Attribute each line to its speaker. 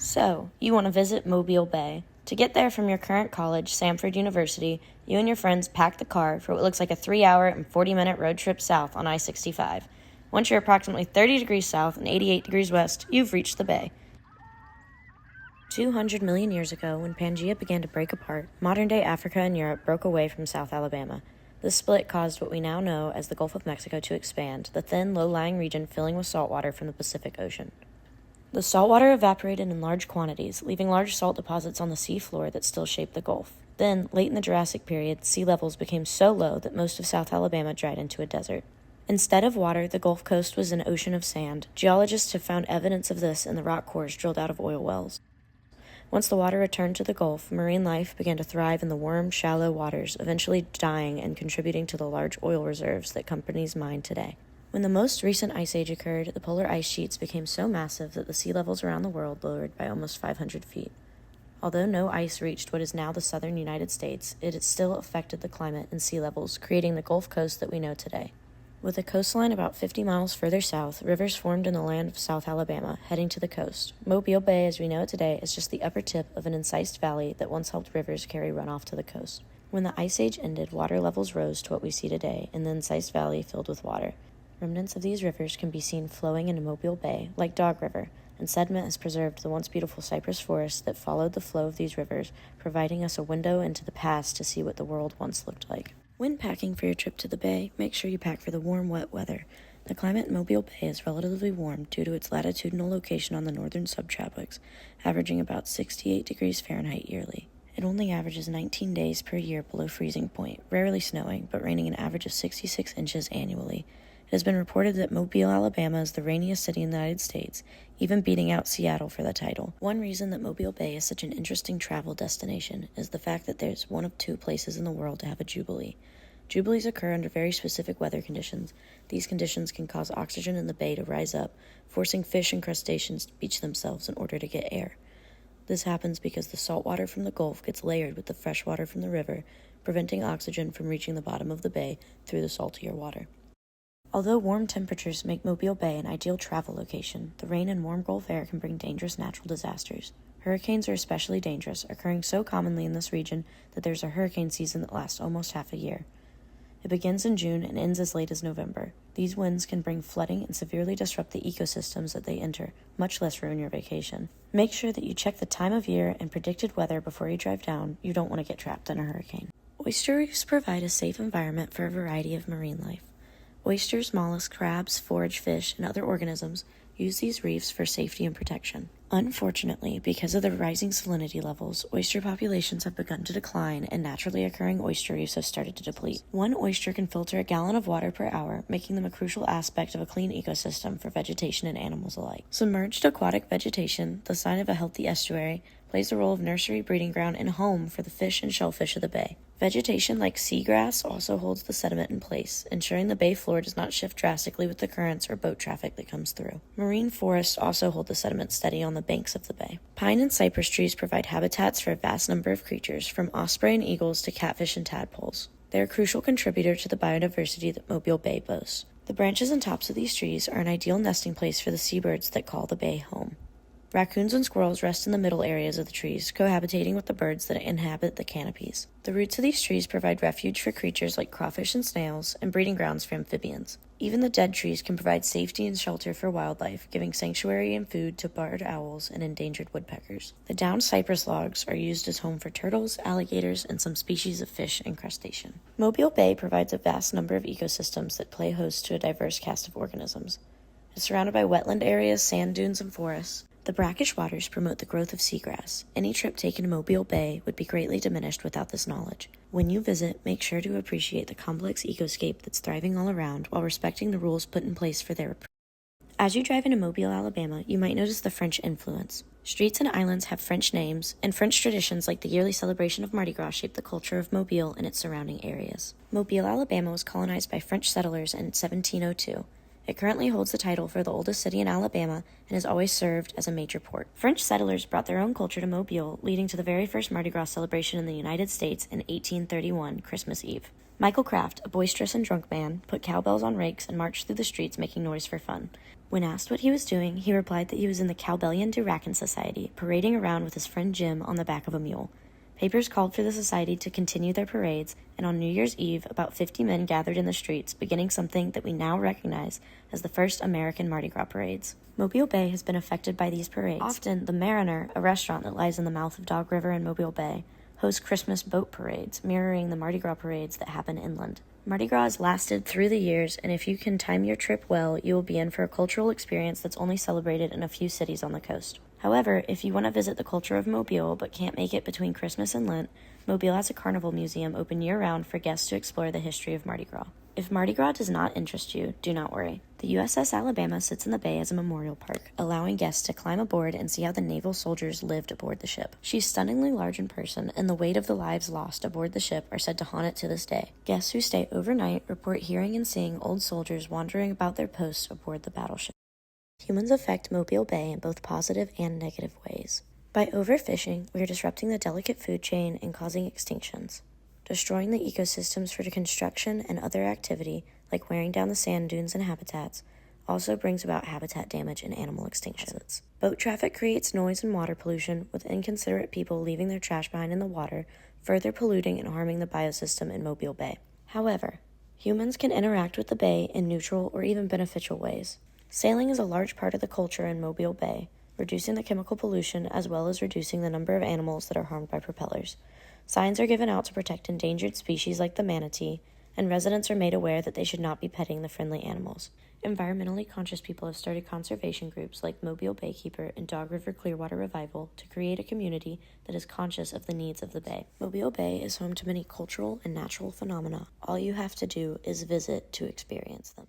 Speaker 1: So, you want to visit Mobile Bay. To get there from your current college, Samford University, you and your friends pack the car for what looks like a 3-hour and 40-minute road trip south on I-65. Once you're approximately 30 degrees south and 88 degrees west, you've reached the bay. 200 million years ago, when Pangaea began to break apart, modern-day Africa and Europe broke away from South Alabama. This split caused what we now know as the Gulf of Mexico to expand, the thin, low-lying region filling with saltwater from the Pacific Ocean. The saltwater evaporated in large quantities, leaving large salt deposits on the seafloor that still shape the Gulf. Then, late in the Jurassic period, sea levels became so low that most of South Alabama dried into a desert. Instead of water, the Gulf Coast was an ocean of sand. Geologists have found evidence of this in the rock cores drilled out of oil wells. Once the water returned to the Gulf, marine life began to thrive in the warm, shallow waters, eventually dying and contributing to the large oil reserves that companies mine today. When the most recent ice age occurred, the polar ice sheets became so massive that the sea levels around the world lowered by almost 500 feet. Although no ice reached what is now the southern United States, it has still affected the climate and sea levels, creating the Gulf Coast that we know today. With a coastline about 50 miles further south, rivers formed in the land of South Alabama, heading to the coast. Mobile Bay, as we know it today, is just the upper tip of an incised valley that once helped rivers carry runoff to the coast. When the ice age ended, water levels rose to what we see today, and the incised valley filled with water. Remnants of these rivers can be seen flowing into Mobile Bay, like Dog River, and sediment has preserved the once beautiful cypress forests that followed the flow of these rivers, providing us a window into the past to see what the world once looked like. When packing for your trip to the bay, make sure you pack for the warm, wet weather. The climate in Mobile Bay is relatively warm due to its latitudinal location on the northern subtropics, averaging about 68 degrees Fahrenheit yearly. It only averages 19 days per year below freezing point, rarely snowing, but raining an average of 66 inches annually. It has been reported that Mobile, Alabama is the rainiest city in the United States, even beating out Seattle for the title. One reason that Mobile Bay is such an interesting travel destination is the fact that there's one of two places in the world to have a jubilee. Jubilees occur under very specific weather conditions. These conditions can cause oxygen in the bay to rise up, forcing fish and crustaceans to beach themselves in order to get air. This happens because the salt water from the Gulf gets layered with the fresh water from the river, preventing oxygen from reaching the bottom of the bay through the saltier water. Although warm temperatures make Mobile Bay an ideal travel location, the rain and warm Gulf air can bring dangerous natural disasters. Hurricanes are especially dangerous, occurring so commonly in this region that there's a hurricane season that lasts almost half a year. It begins in June and ends as late as November. These winds can bring flooding and severely disrupt the ecosystems that they enter, much less ruin your vacation. Make sure that you check the time of year and predicted weather before you drive down. You don't want to get trapped in a hurricane. Oyster reefs provide a safe environment for a variety of marine life. Oysters, mollusks, crabs, forage fish, and other organisms use these reefs for safety and protection. Unfortunately, because of the rising salinity levels, oyster populations have begun to decline and naturally occurring oyster reefs have started to deplete. One oyster can filter a gallon of water per hour, making them a crucial aspect of a clean ecosystem for vegetation and animals alike. Submerged aquatic vegetation, the sign of a healthy estuary, plays the role of nursery, breeding ground, and home for the fish and shellfish of the bay. Vegetation like seagrass also holds the sediment in place, ensuring the bay floor does not shift drastically with the currents or boat traffic that comes through. Marine forests also hold the sediment steady on the banks of the bay. Pine and cypress trees provide habitats for a vast number of creatures, from osprey and eagles to catfish and tadpoles. They are a crucial contributor to the biodiversity that Mobile Bay boasts. The branches and tops of these trees are an ideal nesting place for the seabirds that call the bay home. Raccoons and squirrels rest in the middle areas of the trees, cohabitating with the birds that inhabit the canopies. The roots of these trees provide refuge for creatures like crawfish and snails, and breeding grounds for amphibians. Even the dead trees can provide safety and shelter for wildlife, giving sanctuary and food to barred owls and endangered woodpeckers. The downed cypress logs are used as home for turtles, alligators, and some species of fish and crustacean. Mobile Bay provides a vast number of ecosystems that play host to a diverse cast of organisms. It's surrounded by wetland areas, sand dunes, and forests. The brackish waters promote the growth of seagrass. Any trip taken to Mobile Bay would be greatly diminished without this knowledge. When you visit, make sure to appreciate the complex ecoscape that's thriving all around while respecting the rules put in place for their approach. As you drive into Mobile, Alabama, you might notice the French influence. Streets and islands have French names, and French traditions like the yearly celebration of Mardi Gras shape the culture of Mobile and its surrounding areas. Mobile, Alabama was colonized by French settlers in 1702. It currently holds the title for the oldest city in Alabama and has always served as a major port. French settlers brought their own culture to Mobile, leading to the very first Mardi Gras celebration in the United States in 1831, Christmas Eve. Michael Kraft, a boisterous and drunk man, put cowbells on rakes and marched through the streets making noise for fun. When asked what he was doing, he replied that he was in the Cowbellion du Rackin Society, parading around with his friend Jim on the back of a mule. Papers called for the society to continue their parades, and on New Year's Eve, about 50 men gathered in the streets, beginning something that we now recognize as the first American Mardi Gras parades. Mobile Bay has been affected by these parades. Often, the Mariner, a restaurant that lies in the mouth of Dog River in Mobile Bay, hosts Christmas boat parades, mirroring the Mardi Gras parades that happen inland. Mardi Gras has lasted through the years, and if you can time your trip well, you will be in for a cultural experience that's only celebrated in a few cities on the coast. However, if you want to visit the culture of Mobile but can't make it between Christmas and Lent, Mobile has a carnival museum open year-round for guests to explore the history of Mardi Gras. If Mardi Gras does not interest you, do not worry. The USS Alabama sits in the bay as a memorial park, allowing guests to climb aboard and see how the naval soldiers lived aboard the ship. She's stunningly large in person, and the weight of the lives lost aboard the ship are said to haunt it to this day. Guests who stay overnight report hearing and seeing old soldiers wandering about their posts aboard the battleship. Humans affect Mobile Bay in both positive and negative ways. By overfishing, we are disrupting the delicate food chain and causing extinctions. Destroying the ecosystems for construction and other activity, like wearing down the sand dunes and habitats, also brings about habitat damage and animal extinctions. Boat traffic creates noise and water pollution, with inconsiderate people leaving their trash behind in the water, further polluting and harming the biosystem in Mobile Bay. However, humans can interact with the bay in neutral or even beneficial ways. Sailing is a large part of the culture in Mobile Bay, reducing the chemical pollution as well as reducing the number of animals that are harmed by propellers. Signs are given out to protect endangered species like the manatee, and residents are made aware that they should not be petting the friendly animals. Environmentally conscious people have started conservation groups like Mobile Baykeeper and Dog River Clearwater Revival to create a community that is conscious of the needs of the bay. Mobile Bay is home to many cultural and natural phenomena. All you have to do is visit to experience them.